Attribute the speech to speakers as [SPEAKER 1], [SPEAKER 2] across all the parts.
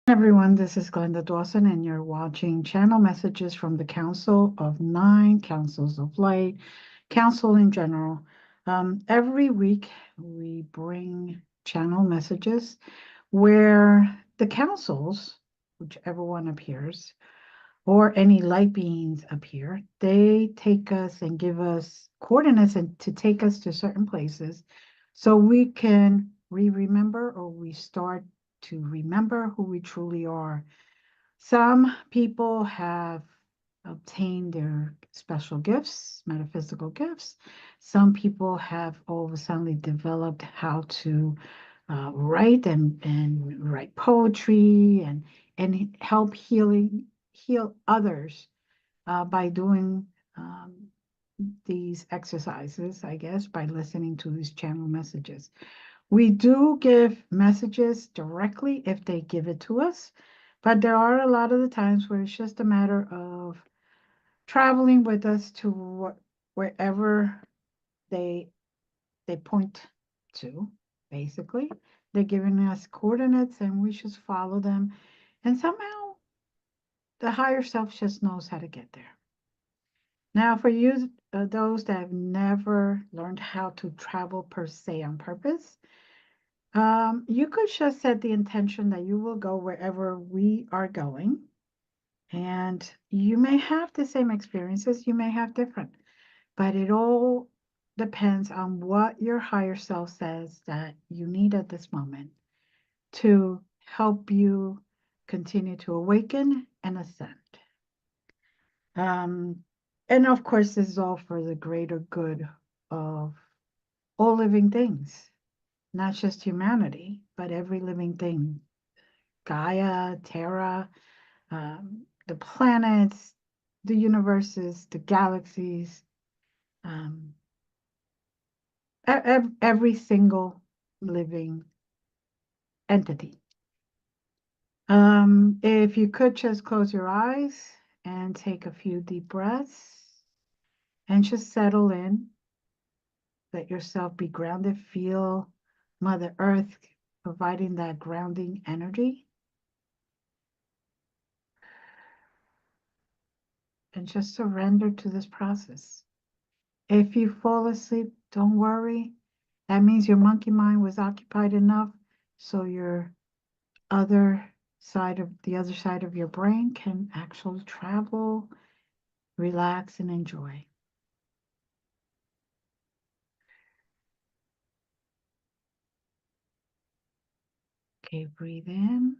[SPEAKER 1] Everyone, this is Glenda Dawson, and you're watching Channel Messages from the Council of Nine, Councils of Light, Council in general. Every week, we bring channel messages where the councils, whichever one appears, or any light beings appear, they take us and give us coordinates and to take us to certain places so we can remember or we start to remember who we truly are. Some people have obtained their special gifts, metaphysical gifts. Some people have all of a sudden developed how to write and write poetry and help heal others by doing these exercises, I guess, by listening to these channel messages. We do give messages directly if they give it to us, but there are a lot of the times where it's just a matter of traveling with us to wherever they point to, basically. They're giving us coordinates and we just follow them. And somehow the higher self just knows how to get there. Now, for you, those that have never learned how to travel per se on purpose, you could just set the intention that you will go wherever we are going. And you may have the same experiences, you may have different, but it all depends on what your higher self says that you need at this moment to help you continue to awaken and ascend. And of course, this is all for the greater good of all living things, not just humanity, but every living thing. Gaia, Terra, the planets, the universes, the galaxies, every single living entity. If you could just close your eyes and take a few deep breaths and just settle in, let yourself be grounded, feel Mother Earth providing that grounding energy. And just surrender to this process. If you fall asleep, don't worry. That means your monkey mind was occupied enough so your other side of your brain can actually travel, relax, and enjoy. Okay, breathe in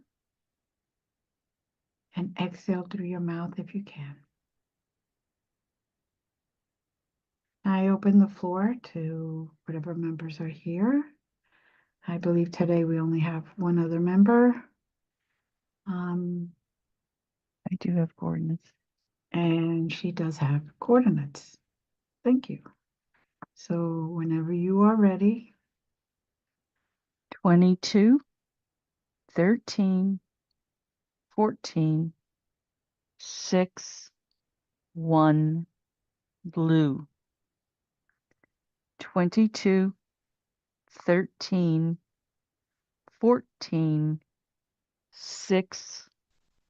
[SPEAKER 1] and exhale through your mouth if you can. I open the floor to whatever members are here. I believe today we only have one other member.
[SPEAKER 2] I do have coordinates.
[SPEAKER 1] And she does have coordinates. Thank you. So whenever you are ready.
[SPEAKER 2] 22, 13, 14, 6, 1, blue. 22, 13, 14, 6,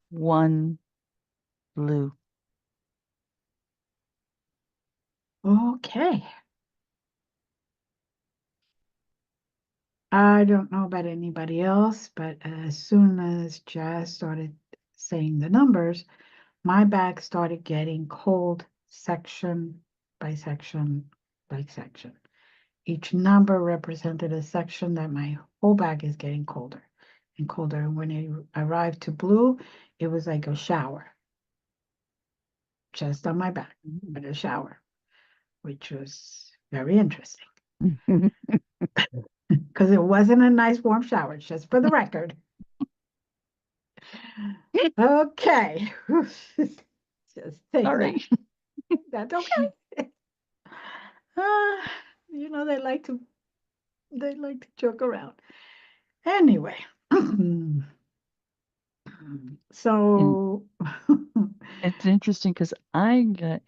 [SPEAKER 2] 1, blue.
[SPEAKER 1] Okay. I don't know about anybody else, but as soon as Jazz started saying the numbers, my back started getting cold section by section by section. Each number represented a section that my whole back is getting colder and colder. And when it arrived to blue, it was like a shower just on my back, but a shower, which was very interesting because it wasn't a nice warm shower, just for the record. Okay. Just take that.
[SPEAKER 2] Sorry.
[SPEAKER 1] That's okay. Uh, they like to joke around. Anyway.
[SPEAKER 2] And
[SPEAKER 1] So
[SPEAKER 2] it's interesting because I got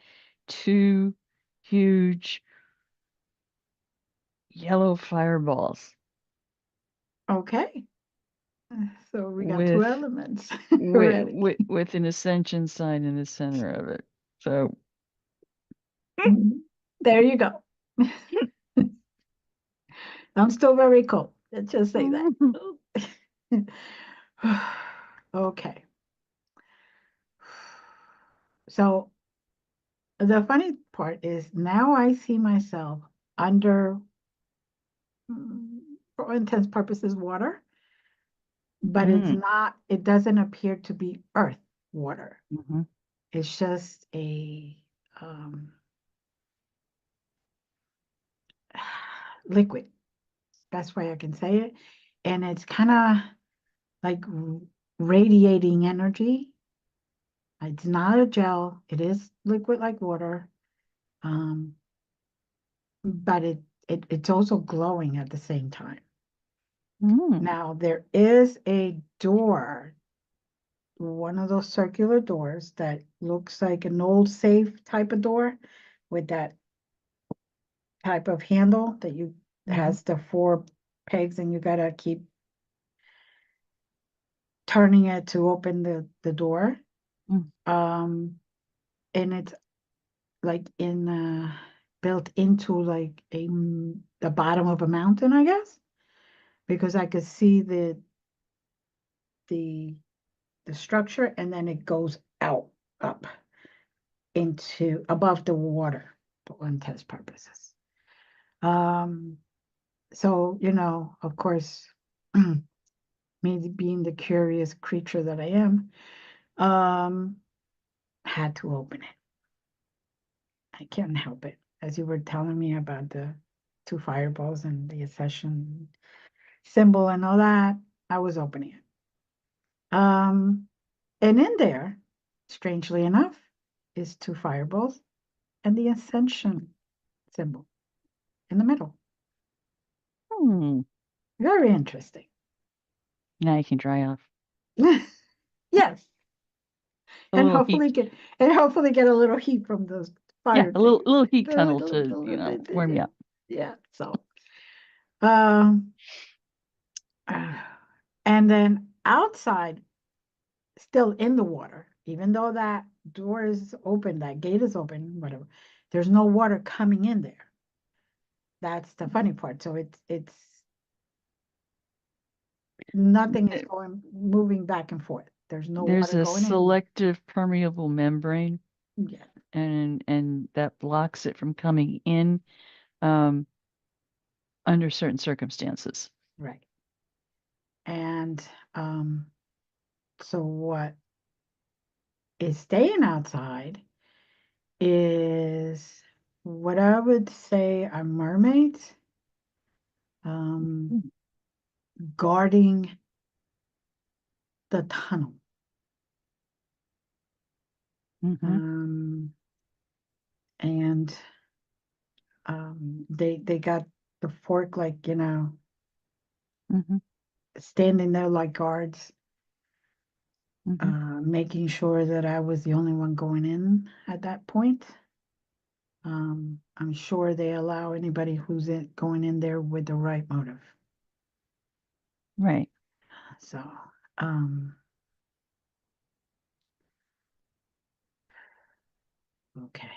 [SPEAKER 2] two huge yellow fireballs
[SPEAKER 1] okay. So we got two
[SPEAKER 2] with
[SPEAKER 1] elements ready.
[SPEAKER 2] with an ascension sign in the center of it. So
[SPEAKER 1] There you go. I'm still very cold. Let's just say that. Okay. So the funny part is now I see myself under, for all intents purposes, water, but it's
[SPEAKER 2] mm,
[SPEAKER 1] not, it doesn't appear to be earth water.
[SPEAKER 2] mhm,
[SPEAKER 1] It's just a um, liquid. Best way I can say it. And it's kind of like radiating energy. It's not a gel, it is liquid like water. Um, but it's also glowing at the same time.
[SPEAKER 2] mm,
[SPEAKER 1] Now there is a door, one of those circular doors that looks like an old safe type of door with that type of handle that you
[SPEAKER 2] mhm,
[SPEAKER 1] has the four pegs and you gotta keep turning it to open the door.
[SPEAKER 2] mm,
[SPEAKER 1] Um, and it's like in built into like the bottom of a mountain, I guess, because I could see the the structure and then it goes out up into above the water for all intents purposes. Um, so of course, me being the curious creature that I am, um, had to open it. I can't help it. As you were telling me about the two fireballs and the Ascension symbol and all that, I was opening it. And in there, strangely enough, is two fireballs and the Ascension symbol in the middle.
[SPEAKER 2] mm.
[SPEAKER 1] Very interesting.
[SPEAKER 2] Now you can dry off.
[SPEAKER 1] Yes,
[SPEAKER 2] A
[SPEAKER 1] and
[SPEAKER 2] little
[SPEAKER 1] hopefully
[SPEAKER 2] heat.
[SPEAKER 1] get a little heat from those
[SPEAKER 2] Yeah,
[SPEAKER 1] fire
[SPEAKER 2] a
[SPEAKER 1] things.
[SPEAKER 2] little heat tunnel to, warm you up.
[SPEAKER 1] Yeah. So, um, and then outside, still in the water, even though that door is open, that gate is open, whatever. There's no water coming in there. That's the funny part. So it's nothing is
[SPEAKER 2] Uh,
[SPEAKER 1] going moving back and forth. There's no
[SPEAKER 2] There's
[SPEAKER 1] water
[SPEAKER 2] a
[SPEAKER 1] going in.
[SPEAKER 2] selective permeable membrane
[SPEAKER 1] Yeah,
[SPEAKER 2] and that blocks it from coming in um, under certain circumstances.
[SPEAKER 1] right. And um, so what is staying outside is what I would say are mermaids um, guarding the tunnel.
[SPEAKER 2] Mm-hmm,
[SPEAKER 1] Um, and they got the fork like
[SPEAKER 2] mm-hmm,
[SPEAKER 1] standing there like guards,
[SPEAKER 2] mm-hmm.
[SPEAKER 1] making sure that I was the only one going in at that point. I'm sure they allow anybody going in there with the right motive.
[SPEAKER 2] Right.
[SPEAKER 1] So, um, okay.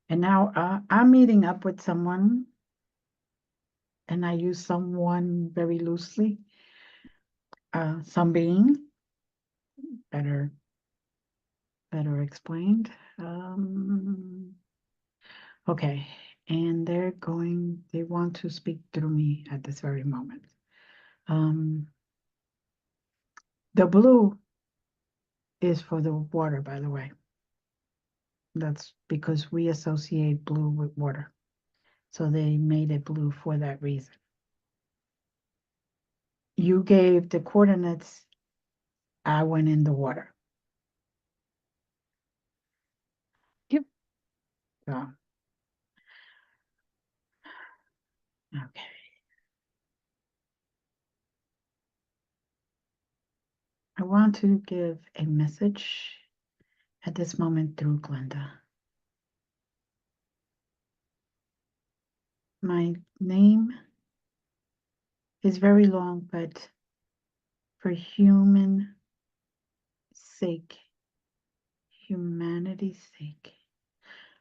[SPEAKER 1] And now I'm meeting up with someone and I use someone very loosely, some being, better explained. Okay, and they want to speak through me at this very moment. The blue is for the water, by the way. That's because we associate blue with water. So they made it blue for that reason. You gave the coordinates, I went in the water.
[SPEAKER 2] Yep.
[SPEAKER 1] So, okay. I want to give a message at this moment through Glenda. My name is very long, but for human sake, humanity's sake,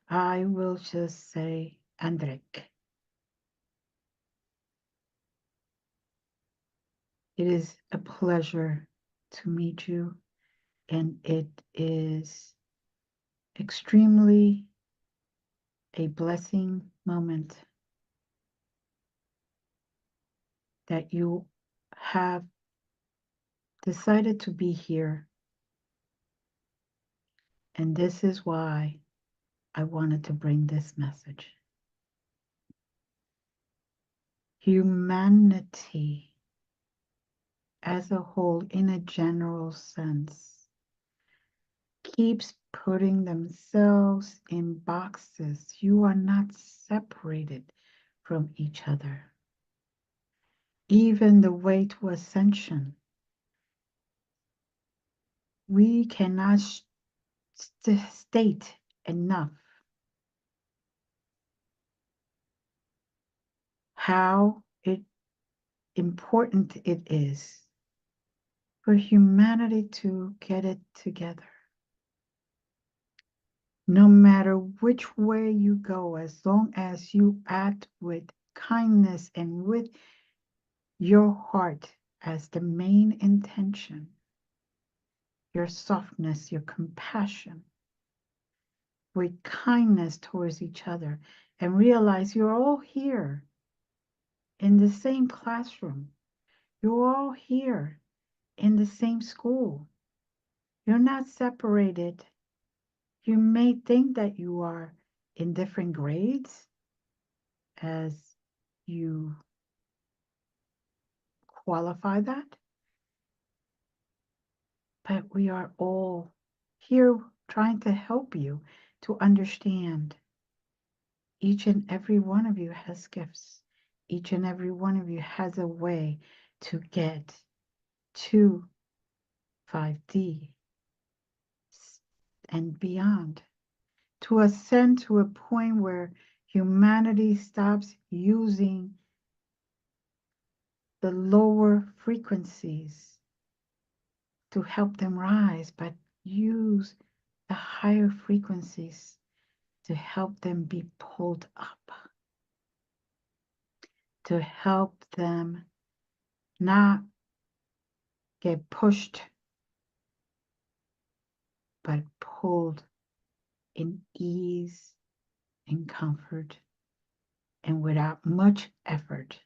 [SPEAKER 1] I will just say Andrek. It is a pleasure to meet you, and it is extremely a blessing moment that you have decided to be here. And this is why I wanted to bring this message. Humanity as a whole, in a general sense, keeps putting themselves in boxes. You are not separated from each other. Even the way to ascension, we cannot state enough how important it is for humanity to get it together. No matter which way you go, as long as you act with kindness and with your heart as the main intention, your softness, your compassion, with kindness towards each other, and realize you're all here in the same classroom. You're all here in the same school. You're not separated. You may think that you are in different grades as you qualify that, but we are all here trying to help you to understand each and every one of you has gifts. Each and every one of you has a way to get to 5D and beyond, to ascend to a point where humanity stops using the lower frequencies to help them rise, but use the higher frequencies to help them be pulled up, to help them not get pushed, but pulled in ease and comfort and without much effort.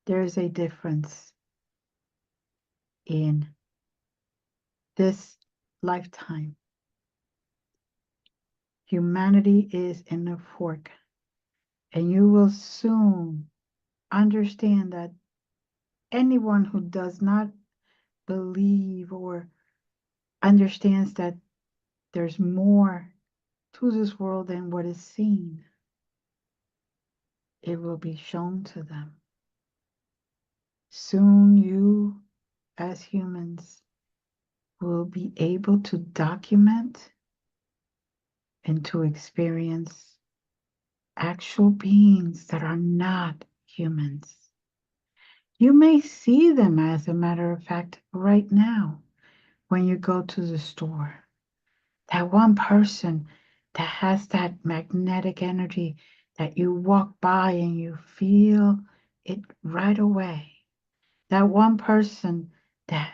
[SPEAKER 1] There is a difference in this lifetime. Humanity is in a fork, and you will soon understand that anyone who does not believe or understands that there's more to this world than what is seen, it will be shown to them. Soon you, as humans, will be able to document and to experience actual beings that are not humans. You may see them, as a matter of fact, right now when you go to the store. That one person that has that magnetic energy that you walk by and you feel it right away. That one person that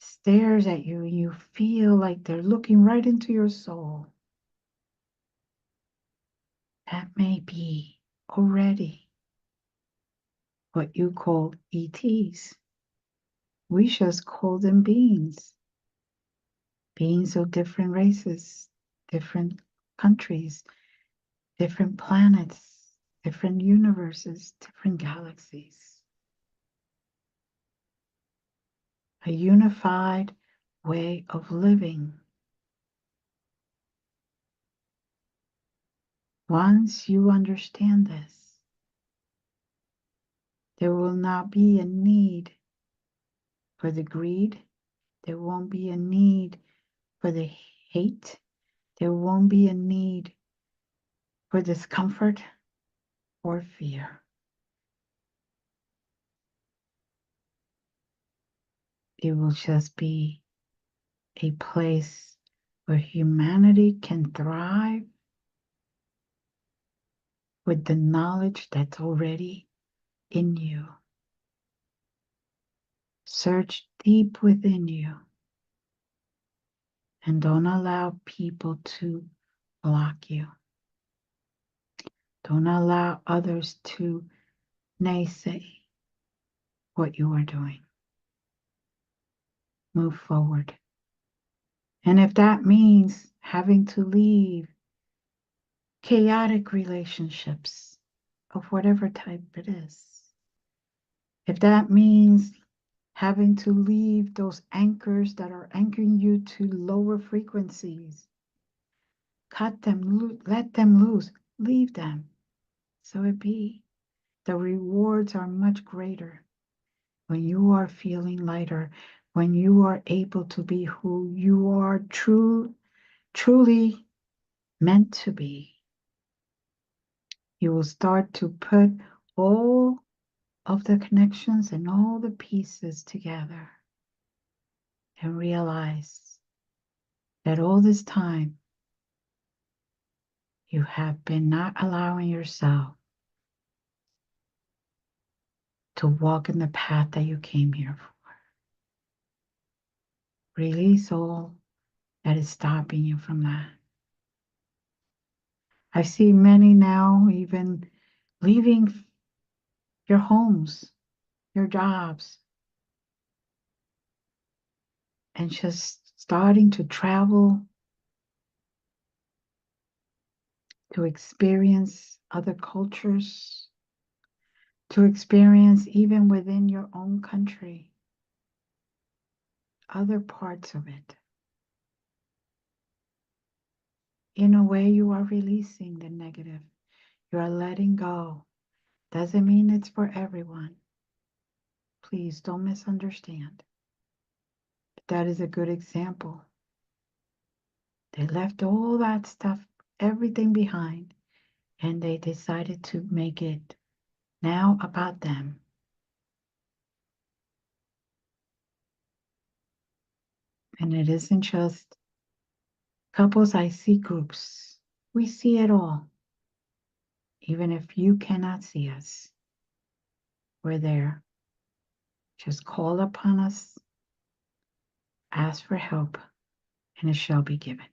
[SPEAKER 1] stares at you and you feel like they're looking right into your soul. That may be already what you call ETs. We just call them beings. Beings of different races, different countries, different planets, different universes, different galaxies. A unified way of living. Once you understand this, there will not be a need for the greed. There won't be a need for the hate. There won't be a need for discomfort or fear. It will just be a place where humanity can thrive with the knowledge that's already in you. Search deep within you and don't allow people to block you. Don't allow others to naysay what you are doing. Move forward. And if that means having to leave chaotic relationships of whatever type it is, if that means having to leave those anchors that are anchoring you to lower frequencies, cut them, let them loose, leave them. So it be. The rewards are much greater when you are feeling lighter, when you are able to be who you are truly meant to be. You will start to put all of the connections and all the pieces together and realize that all this time you have been not allowing yourself to walk in the path that you came here for. Release all that is stopping you from that. I see many now even leaving your homes, your jobs, and just starting to travel to experience other cultures, to experience even within your own country, other parts of it. In a way, you are releasing the negative. You are letting go. Doesn't mean it's for everyone. Please don't misunderstand. But that is a good example. They left all that stuff, everything behind, and they decided to make it now about them. And it isn't just couples, I see groups. We see it all. Even if you cannot see us, we're there. Just call upon us, ask for help, and it shall be given.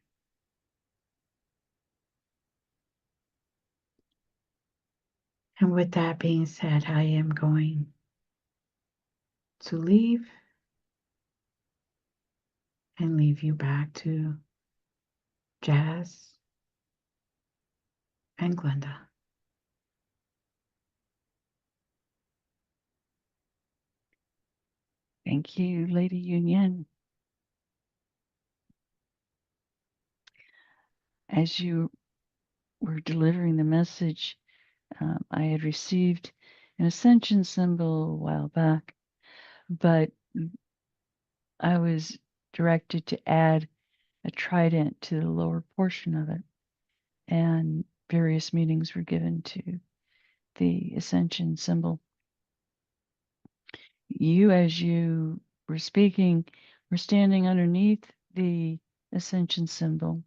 [SPEAKER 1] And with that being said, I am going to leave and leave you back to Jazz and Glenda.
[SPEAKER 2] Thank you, Lady Union. As you were delivering the message, I had received an Ascension symbol a while back, but I was directed to add a trident to the lower portion of it, and various meanings were given to the Ascension symbol. You, as you were speaking, were standing underneath the Ascension symbol,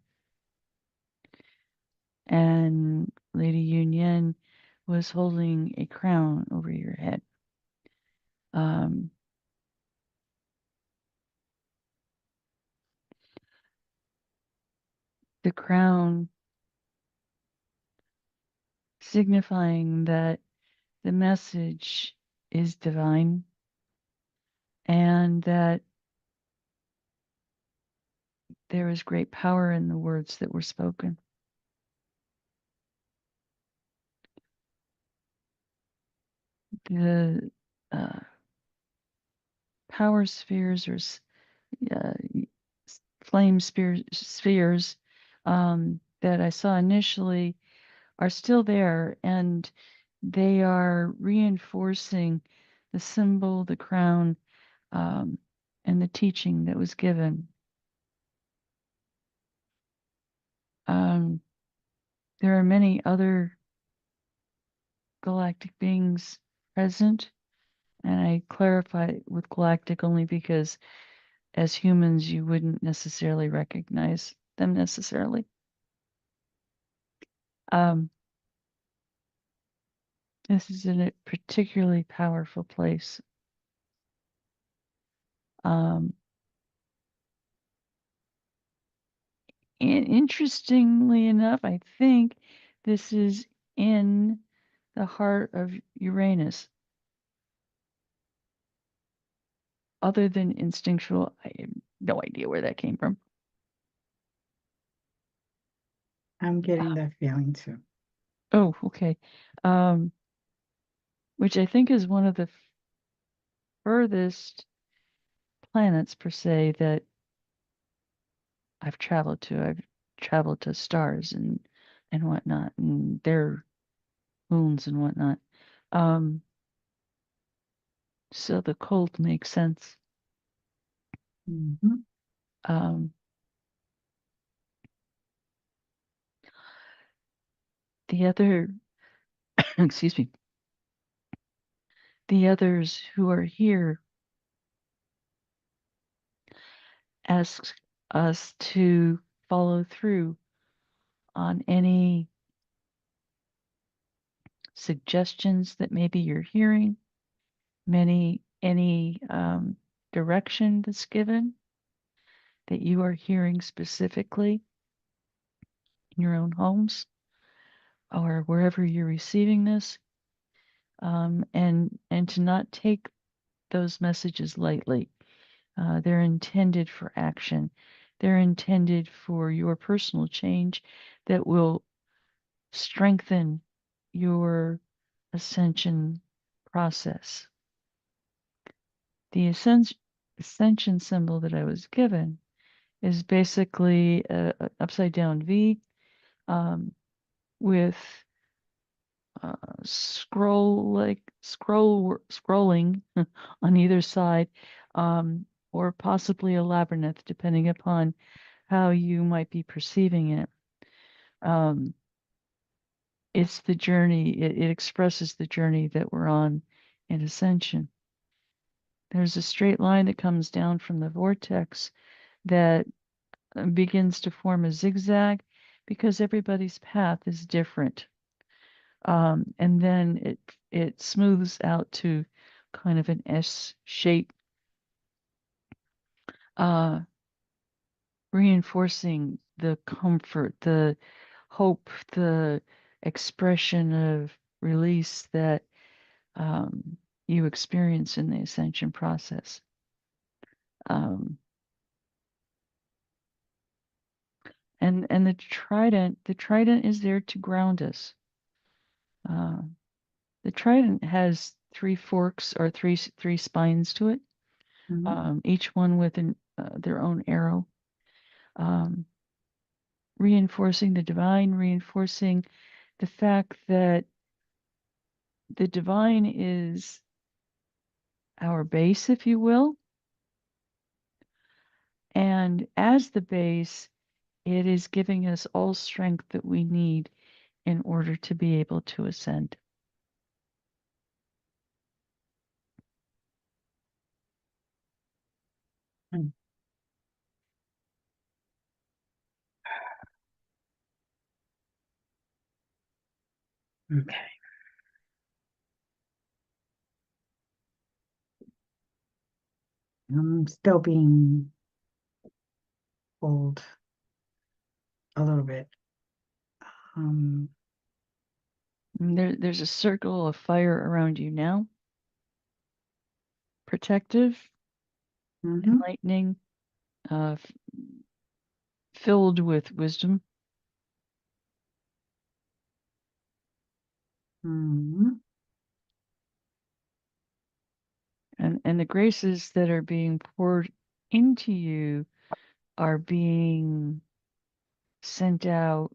[SPEAKER 2] and Lady Yunyan was holding a crown over your head. Um, the crown signifying that the message is divine and that there is great power in the words that were spoken. The power spheres or uh, flame spheres that I saw initially are still there, and they are reinforcing the symbol, the crown, and the teaching that was given. There are many other galactic beings present, and I clarify with galactic only because as humans, you wouldn't necessarily recognize them necessarily. This is in a particularly powerful place. And interestingly enough, I think this is in the heart of Uranus. Other than instinctual, I have no idea where that came from.
[SPEAKER 1] I'm getting that feeling too.
[SPEAKER 2] Oh, okay. Which I think is one of the furthest planets per se that I've traveled to. I've traveled to stars and whatnot, and their moons and whatnot. So the cold makes sense.
[SPEAKER 1] Mhm.
[SPEAKER 2] Um, the other, excuse me, the others who are here ask us to follow through on any suggestions that maybe you're hearing, any direction that's given that you are hearing specifically in your own homes or wherever you're receiving this, and to not take those messages lightly. They're intended for action. They're intended for your personal change that will strengthen your ascension process. The ascension symbol that I was given is basically a upside down V with scrolling on either side, or possibly a labyrinth, depending upon how you might be perceiving it. It's the journey, it expresses the journey that we're on in ascension. There's a straight line that comes down from the vortex that begins to form a zigzag because everybody's path is different. And then it smooths out to kind of an S shape, reinforcing the comfort, the hope, the expression of release that you experience in the ascension process. And the trident is there to ground us. The trident has three forks or three spines to it, each one with their own arrow, reinforcing the divine, reinforcing the fact that the divine is our base, if you will. And as the base, it is giving us all strength that we need in order to be able to ascend.
[SPEAKER 1] Mm. Okay. I'm still being pulled a little bit. Um,
[SPEAKER 2] There's a circle of fire around you now. Protective,
[SPEAKER 1] mhm,
[SPEAKER 2] enlightening, filled with wisdom.
[SPEAKER 1] mhm,
[SPEAKER 2] And the graces that are being poured into you are being sent out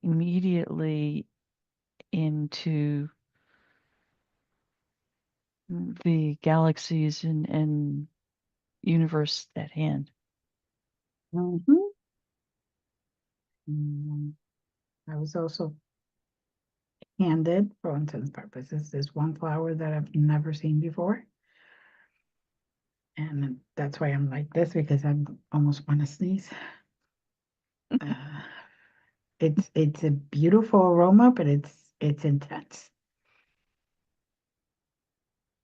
[SPEAKER 2] immediately into the galaxies and universe at hand.
[SPEAKER 1] mhm. Mm, I was also handed, for all intents and purposes, this one flower that I've never seen before. And that's why I'm like this, because I almost want to sneeze. Uh, it's a beautiful aroma, but it's intense.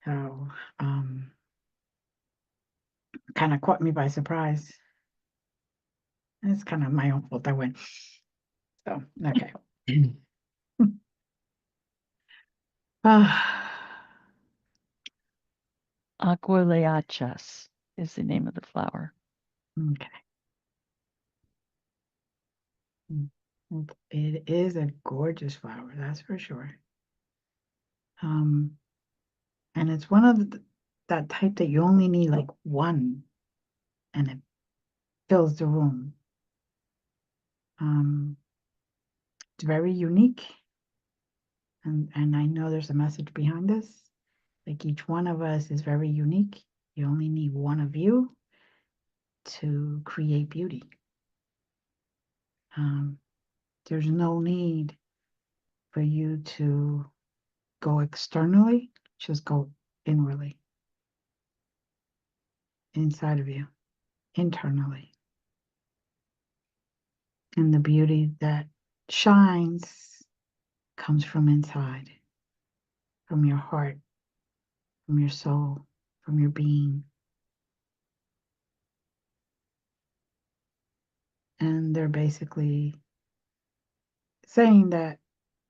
[SPEAKER 1] So kind of caught me by surprise. It's kind of my own fault I went. So okay. Ah,
[SPEAKER 2] Agualeachas is the name of the flower.
[SPEAKER 1] okay. It is a gorgeous flower, that's for sure. Um, and it's one of that type that you only need like one, and it fills the room. It's very unique, and I know there's a message behind this. Like each one of us is very unique. You only need one of you to create beauty. Um, there's no need for you to go externally, just go inwardly, inside of you, internally. And the beauty that shines comes from inside, from your heart, from your soul, from your being. And they're basically saying that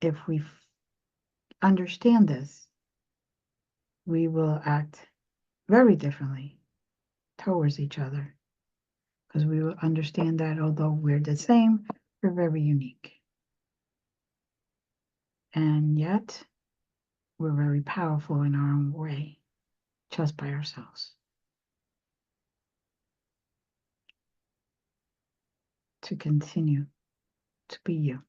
[SPEAKER 1] if we understand this, we will act very differently towards each other because we will understand that although we're the same, we're very unique. And yet, we're very powerful in our own way, just by ourselves. To continue to be you.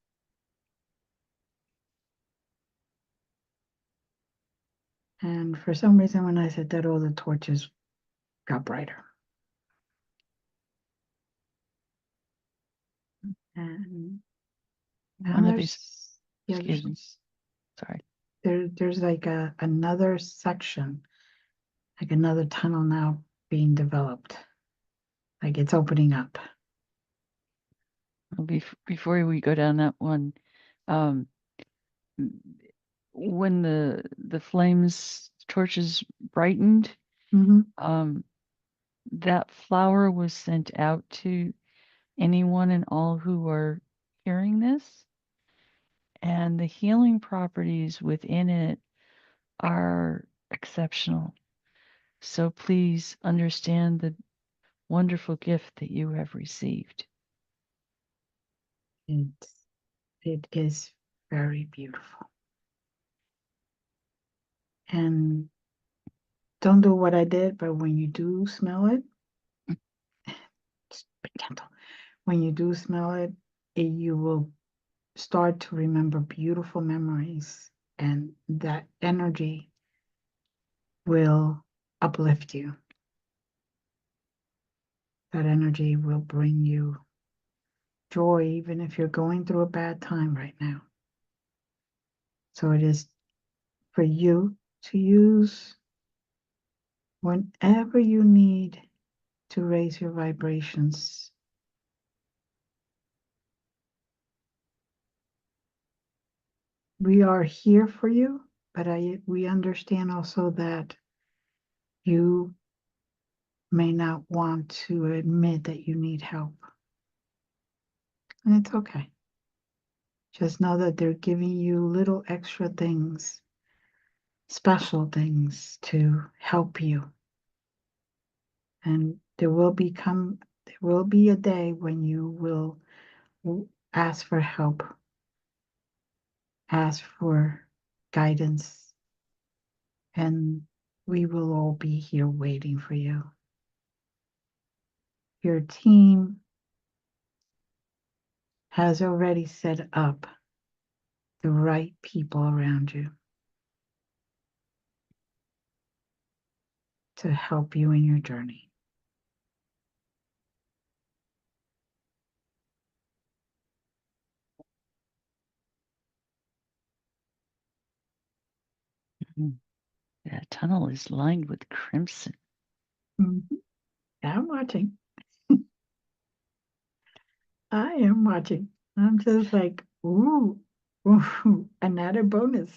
[SPEAKER 1] And for some reason, when I said that, all the torches got brighter. And now
[SPEAKER 2] One of these,
[SPEAKER 1] yeah,
[SPEAKER 2] excuse me, sorry.
[SPEAKER 1] there's like another section, like another tunnel now being developed. Like it's opening up.
[SPEAKER 2] Well, before we go down that one, um, when the flames torches brightened,
[SPEAKER 1] Mm-hmm.
[SPEAKER 2] um, that flower was sent out to anyone and all who are hearing this, and the healing properties within it are exceptional. So please understand the wonderful gift that you have received.
[SPEAKER 1] It, it is very beautiful. And don't do what I did, but when you do smell it, just be gentle. When you do smell it, you will start to remember beautiful memories, and that energy will uplift you. That energy will bring you joy, even if you're going through a bad time right now. So it is for you to use whenever you need to raise your vibrations. we are here for you, but we understand also that you may not want to admit that you need help. And it's okay. Just know that they're giving you little extra things, special things to help you. And there will be a day when you will ask for help, ask for guidance, and we will all be here waiting for you. Your team has already set up the right people around you to help you in your journey.
[SPEAKER 2] That tunnel is lined with crimson.
[SPEAKER 1] Mhm. I'm watching. I am watching. I'm just like, ooh, ooh, another bonus.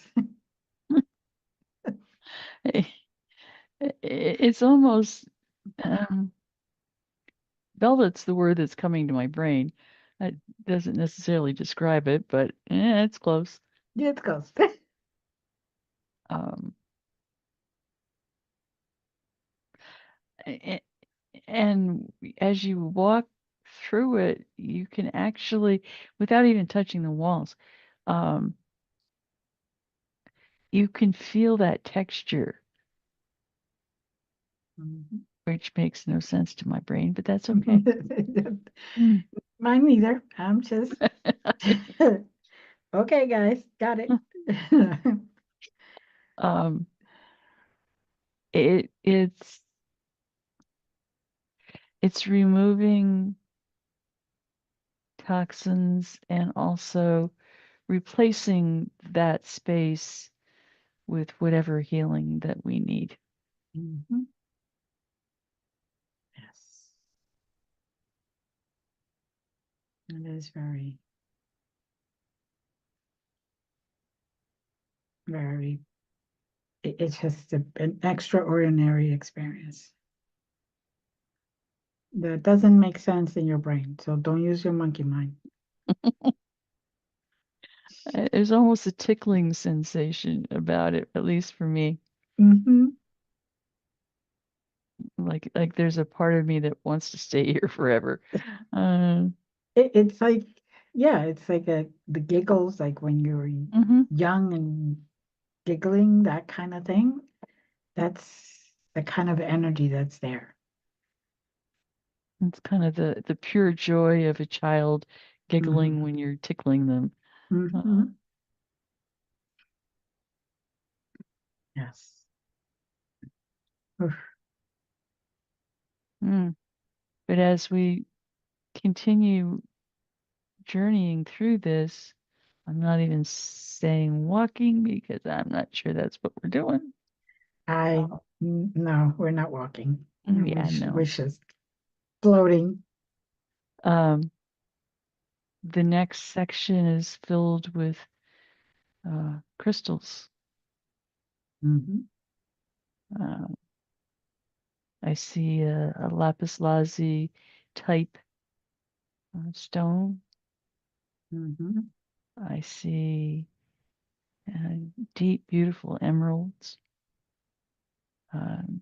[SPEAKER 2] It's almost velvet's the word that's coming to my brain. It doesn't necessarily describe it, but it's close.
[SPEAKER 1] Yeah, it goes.
[SPEAKER 2] Um, a- and as you walk through it, you can actually, without even touching the walls, um, you can feel that texture,
[SPEAKER 1] Mhm.
[SPEAKER 2] which makes no sense to my brain, but that's okay. Mm.
[SPEAKER 1] Mine neither. I'm just okay, guys. Got it.
[SPEAKER 2] um, it's removing toxins and also replacing that space with whatever healing that we need.
[SPEAKER 1] Mhm. Yes, it is very, very. It's just an extraordinary experience that doesn't make sense in your brain. So don't use your monkey mind.
[SPEAKER 2] There's almost a tickling sensation about it, at least for me.
[SPEAKER 1] Mm-hmm.
[SPEAKER 2] Like there's a part of me that wants to stay here forever. Uh,
[SPEAKER 1] It's like, yeah, it's like the giggles, like when you're
[SPEAKER 2] mhm.
[SPEAKER 1] young and giggling, that kind of thing. That's the kind of energy that's there.
[SPEAKER 2] It's kind of the pure joy of a child
[SPEAKER 1] Mm-hmm.
[SPEAKER 2] giggling when you're tickling them. Uh,
[SPEAKER 1] Mm-hmm. Yes. Oof.
[SPEAKER 2] mm. But as we continue journeying through this, I'm not even saying walking because I'm not sure that's what we're doing. Oh.
[SPEAKER 1] No, we're not walking.
[SPEAKER 2] Yeah,
[SPEAKER 1] We're
[SPEAKER 2] no.
[SPEAKER 1] just floating.
[SPEAKER 2] Um, the next section is filled with crystals.
[SPEAKER 1] Mm-hmm.
[SPEAKER 2] Uh, I see a lapis lazuli type stone.
[SPEAKER 1] Mm-hmm.
[SPEAKER 2] I see uh, deep, beautiful emeralds. Um,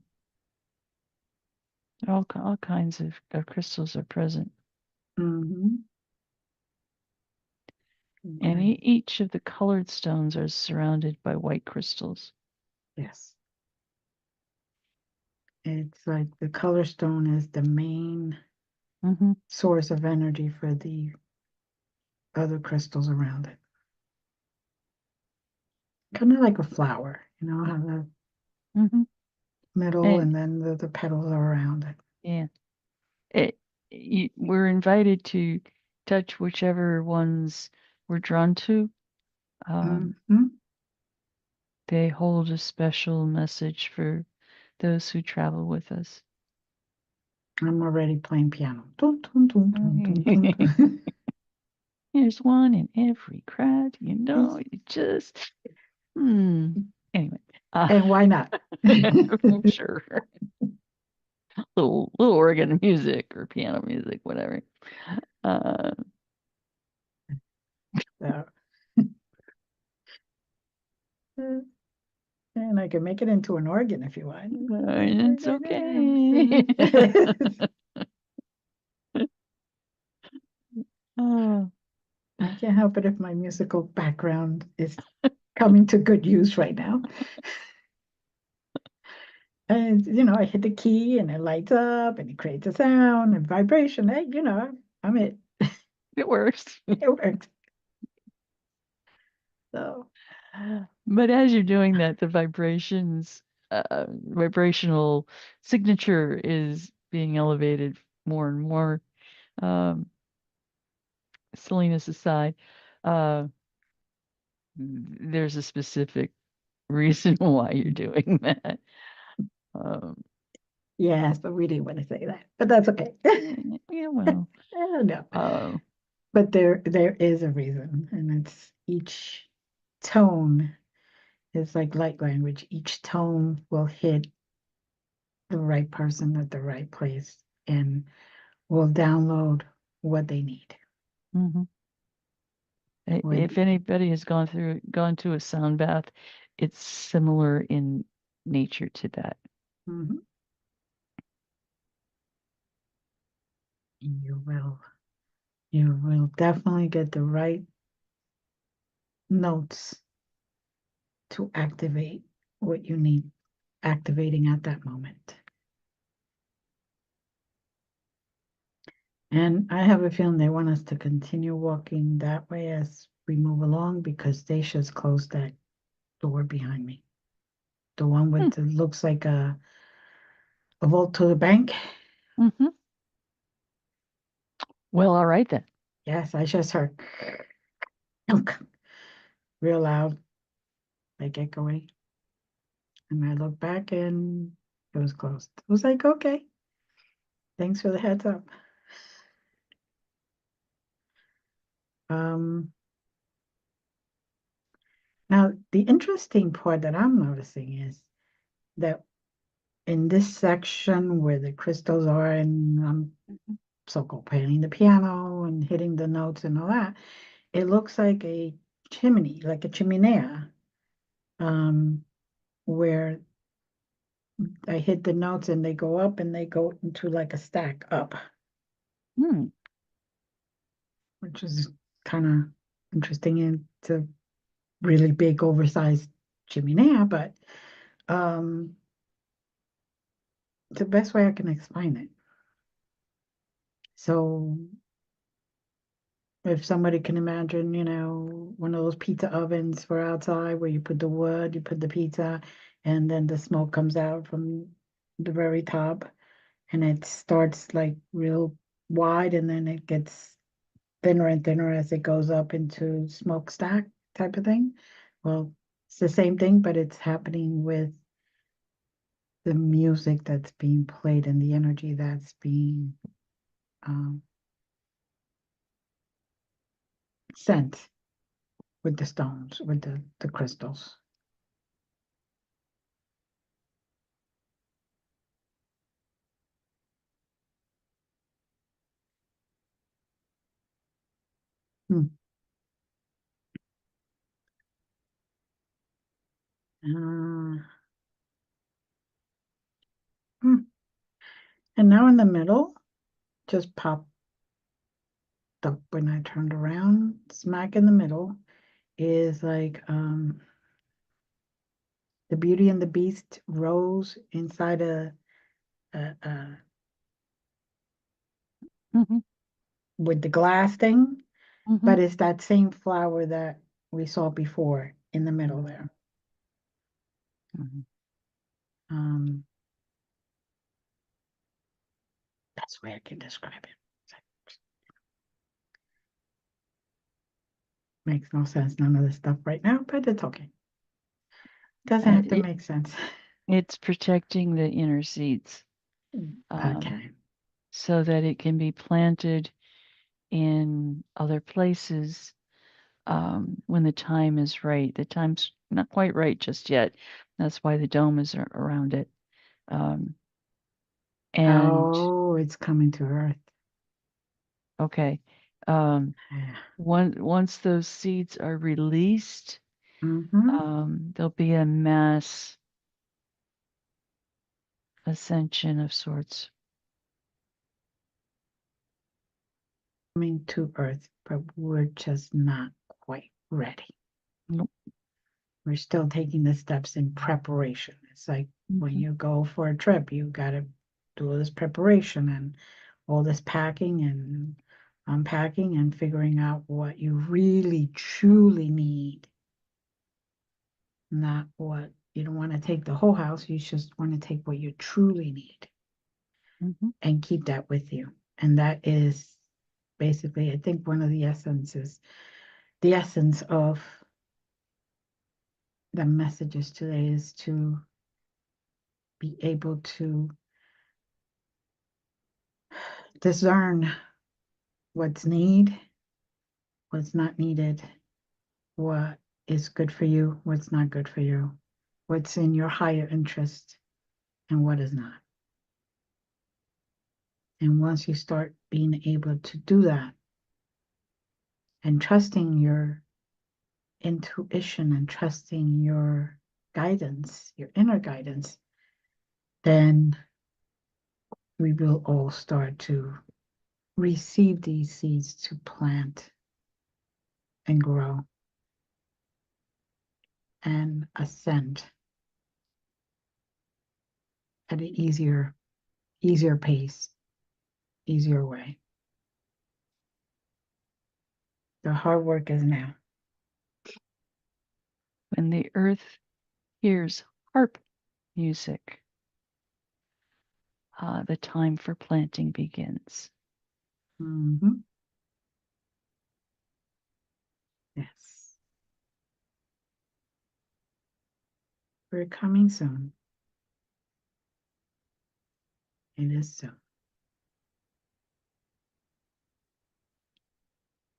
[SPEAKER 2] all kinds of crystals are present.
[SPEAKER 1] Mm-hmm.
[SPEAKER 2] And
[SPEAKER 1] Okay.
[SPEAKER 2] each of the colored stones are surrounded by white crystals.
[SPEAKER 1] Yes. It's like the color stone is the main
[SPEAKER 2] Hmm.
[SPEAKER 1] source of energy for the other crystals around it. Kind of like a flower, how the
[SPEAKER 2] Hmm.
[SPEAKER 1] middle
[SPEAKER 2] And
[SPEAKER 1] and then the petals are around it.
[SPEAKER 2] yeah, it, we're invited to touch whichever ones we're drawn to. Um,
[SPEAKER 1] Mm-hmm.
[SPEAKER 2] they hold a special message for those who travel with us.
[SPEAKER 1] I'm already playing piano. Dun, dun, dun, dun, dun, dun, dun.
[SPEAKER 2] There's one in every crowd, you know. You just anyway.
[SPEAKER 1] And why not?
[SPEAKER 2] Sure. Little organ music or piano music, whatever. Uh,
[SPEAKER 1] So, and I can make it into an organ if you want.
[SPEAKER 2] it's okay. Oh.
[SPEAKER 1] I can't help it if my musical background is coming to good use right now. And I hit the key and it lights up and it creates a sound and vibration. Hey, I'm it.
[SPEAKER 2] It works.
[SPEAKER 1] It works. So
[SPEAKER 2] But as you're doing that, the vibrational signature is being elevated more and more. Um, Silliness aside, uh, there's a specific reason why you're doing that. Um,
[SPEAKER 1] yes, but we didn't want to say that. But that's okay.
[SPEAKER 2] yeah, well,
[SPEAKER 1] No.
[SPEAKER 2] uh,
[SPEAKER 1] But there is a reason, and it's each tone is like light language. Each tone will hit the right person at the right place and will download what they need.
[SPEAKER 2] mhm.
[SPEAKER 1] With
[SPEAKER 2] If anybody has gone to a sound bath, it's similar in nature to that.
[SPEAKER 1] Mhm. You will definitely get the right notes to activate what you need activating at that moment. And I have a feeling they want us to continue walking that way as we move along because Dacia's closed that door behind me. The one
[SPEAKER 2] Hmm.
[SPEAKER 1] with the looks like a vault to the bank.
[SPEAKER 2] Mm-hmm. Well, all right then.
[SPEAKER 1] Yes, I just heard real loud, like echoing. And I looked back and it was closed. I was like, okay, thanks for the heads up. Um, Now, the interesting part that I'm noticing is that in this section where the crystals are, and I'm so-called playing the piano and hitting the notes and all that, it looks like a chimney, like a chimenea, um, where I hit the notes and they go up and they go into like a stack up,
[SPEAKER 2] Hmm.
[SPEAKER 1] which is kind of interesting. And it's a really big, oversized chimenea, but um, it's the best way I can explain it. So if somebody can imagine, one of those pizza ovens for outside where you put the wood, you put the pizza, and then the smoke comes out from the very top, and it starts like real wide, and then it gets thinner and thinner as it goes up into smokestack type of thing. Well, it's the same thing, but it's happening with the music that's being played and the energy that's being um, sent with the stones, with the crystals. Hmm. Uh, hmm. And now in the middle, just popped up when I turned around, smack in the middle is like the Beauty and the Beast rose inside a
[SPEAKER 2] Mm-hmm.
[SPEAKER 1] with the glass thing,
[SPEAKER 2] Mm-hmm.
[SPEAKER 1] but it's that same flower that we saw before in the middle there.
[SPEAKER 2] Mm-hmm.
[SPEAKER 1] Um, that's the way I can describe it. Makes no sense, none of this stuff right now, but it's okay. Doesn't have to
[SPEAKER 2] It,
[SPEAKER 1] make sense.
[SPEAKER 2] it's protecting the inner seeds,
[SPEAKER 1] Okay.
[SPEAKER 2] so that it can be planted in other places when the time is right. The time's not quite right just yet. That's why the dome is around it. And
[SPEAKER 1] Oh, it's coming to Earth.
[SPEAKER 2] okay,
[SPEAKER 1] Yeah.
[SPEAKER 2] once those seeds are released, there'll be a mass ascension of sorts.
[SPEAKER 1] Coming to Earth, but we're just not quite ready.
[SPEAKER 2] Nope.
[SPEAKER 1] We're still taking the steps in preparation. It's like when you go for a trip, you got to do all this preparation and all this packing and unpacking and figuring out what you really truly need. Not what you don't want to take the whole house. You just want to take what you truly need and keep that with you. And that is basically, I think, one of the essences, the essence of the messages today is to be able to discern what's what's not needed, what is good for you, what's not good for you, what's in your higher interest, and what is not. And once you start being able to do that and trusting your intuition and trusting your guidance, your inner guidance, then we will all start to receive these seeds to plant and grow and ascend at an easier pace, easier way. The hard work is now.
[SPEAKER 2] When the earth hears harp music, the time for planting begins.
[SPEAKER 1] Yes. We're coming soon. It is soon.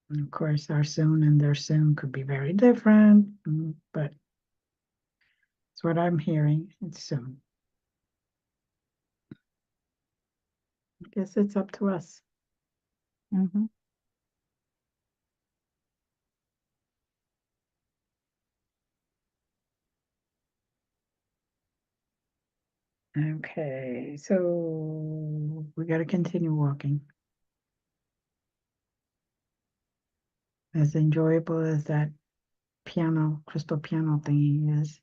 [SPEAKER 1] And of course, our soon and their soon could be very different, but it's what I'm hearing. It's soon. I guess it's up to us. Okay, so we got to continue walking. As enjoyable as that crystal piano thingy is,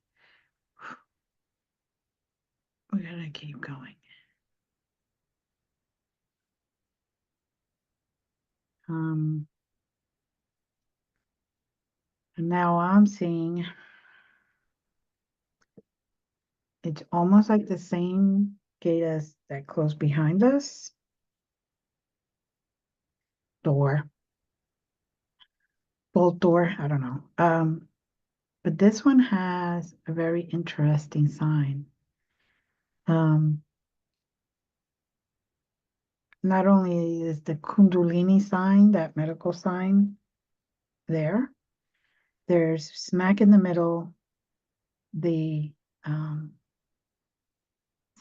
[SPEAKER 1] we got to keep going. And now I'm seeing it's almost like the same gate as that closed behind us. Door. Bolt door, I don't know. But this one has a very interesting sign. Not only is the Kundalini sign, that medical sign there's smack in the middle, the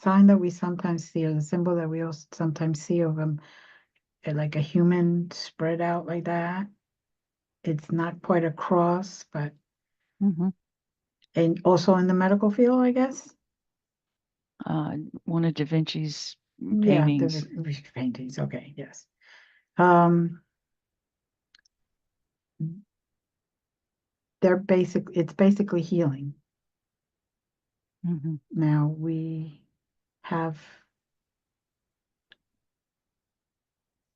[SPEAKER 1] sign that we sometimes see, or the symbol that we also sometimes see of them, like a human spread out like that. It's not quite a cross, but and also in the medical field, I guess.
[SPEAKER 2] One of Da Vinci's
[SPEAKER 1] Yeah,
[SPEAKER 2] paintings.
[SPEAKER 1] the paintings. Okay, yes. It's basically healing. Now we have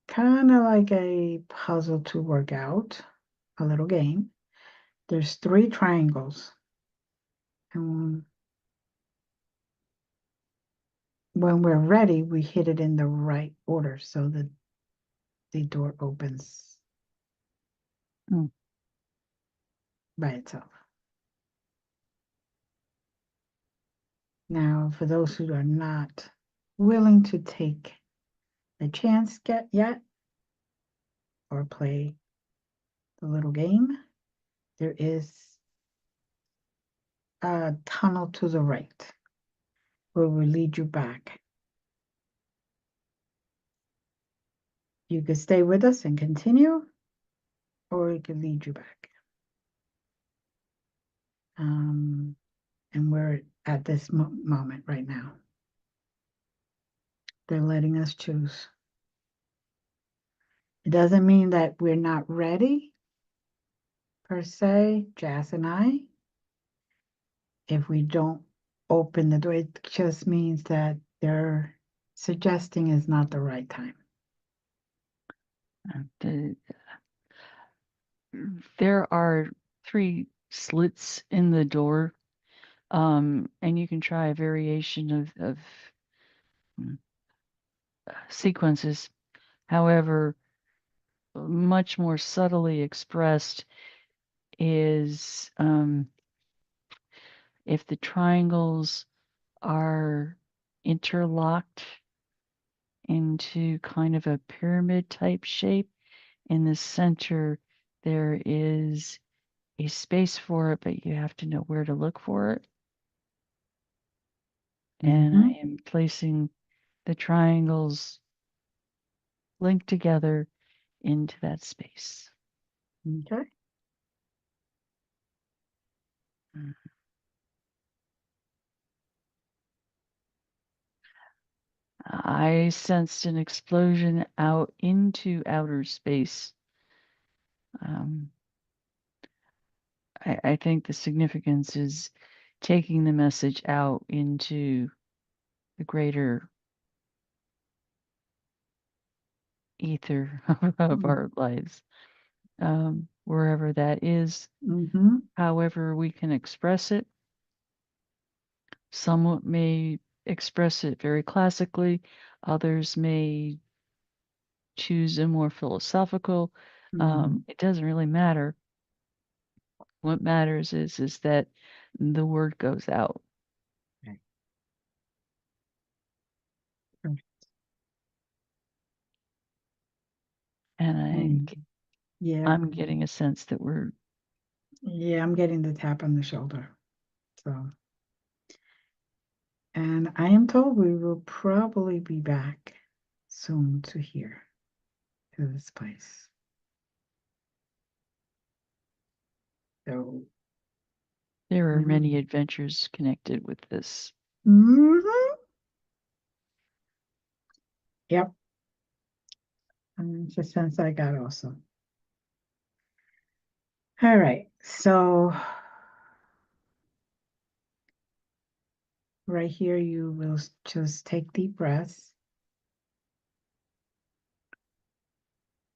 [SPEAKER 1] kind of like a puzzle to work out, a little game. There's 3 triangles. And when we're ready, we hit it in the right order so that the door opens by itself. Now, for those who are not willing to take the chance yet, or play the little game, there is a tunnel to the right where will lead you back. You could stay with us and continue, or it could lead you back. And we're at this moment right now. They're letting us choose. It doesn't mean that we're not ready, per se, Jazz and I. If we don't open the door, it just means that they're suggesting is not the right time.
[SPEAKER 2] There are 3 slits in the door, and you can try a variation of sequences. However, much more subtly expressed is if the triangles are interlocked into kind of a pyramid type shape, in the center there is a space for it, but you have to know where to look for it. And I am placing the triangles linked together into that space.
[SPEAKER 1] Okay.
[SPEAKER 2] I sensed an explosion out into outer space. I think the significance is taking the message out into the greater ether of our lives, wherever that is, however we can express it. Some may express it very classically, others may choose a more philosophical. It doesn't really matter. What matters is that the word goes out.
[SPEAKER 1] Okay.
[SPEAKER 2] And
[SPEAKER 1] Yeah.
[SPEAKER 2] I'm getting a sense that we're.
[SPEAKER 1] Yeah, I'm getting the tap on the shoulder. So, and I am told we will probably be back soon to here, to this place. So
[SPEAKER 2] There are many adventures connected with this.
[SPEAKER 1] Yep. And it's a sense I got also. All right. So right here, you will just take deep breaths.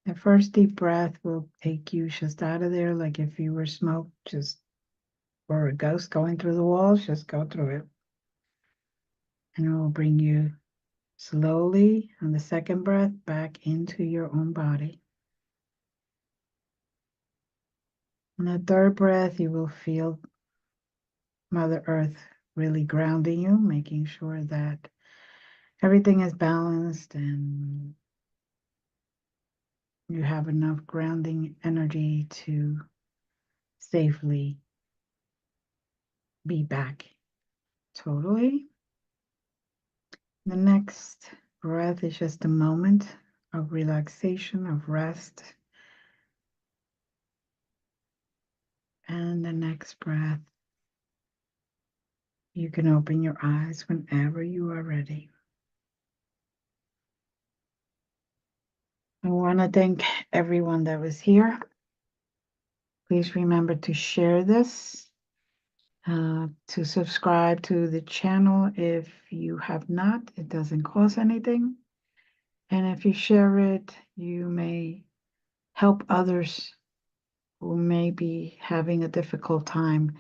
[SPEAKER 1] The first deep breath will take you just out of there, like if you were smoke, just or a ghost going through the walls, just go through it. And it will bring you slowly on the second breath back into your own body. On the third breath, you will feel Mother Earth really grounding you, making sure that everything is balanced and you have enough grounding energy to safely be back totally. The next breath is just a moment of relaxation, of rest. And the next breath, you can open your eyes whenever you are ready. I want to thank everyone that was here. Please remember to share this, to subscribe to the channel if you have not. It doesn't cost anything. And if you share it, you may help others who may be having a difficult time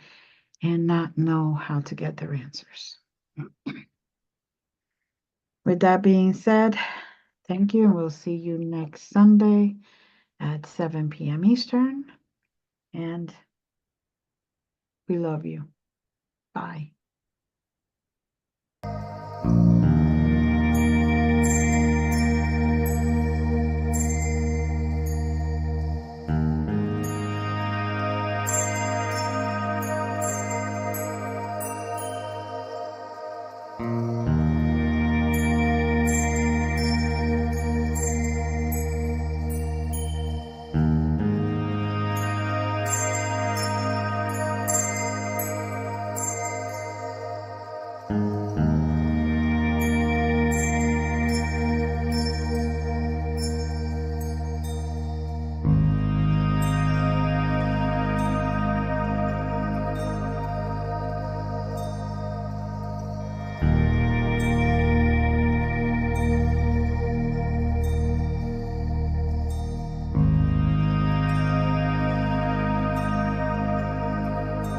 [SPEAKER 1] and not know how to get their answers. With that being said, thank you, and we'll see you next Sunday at 7 p.m. Eastern. And we love you. Bye.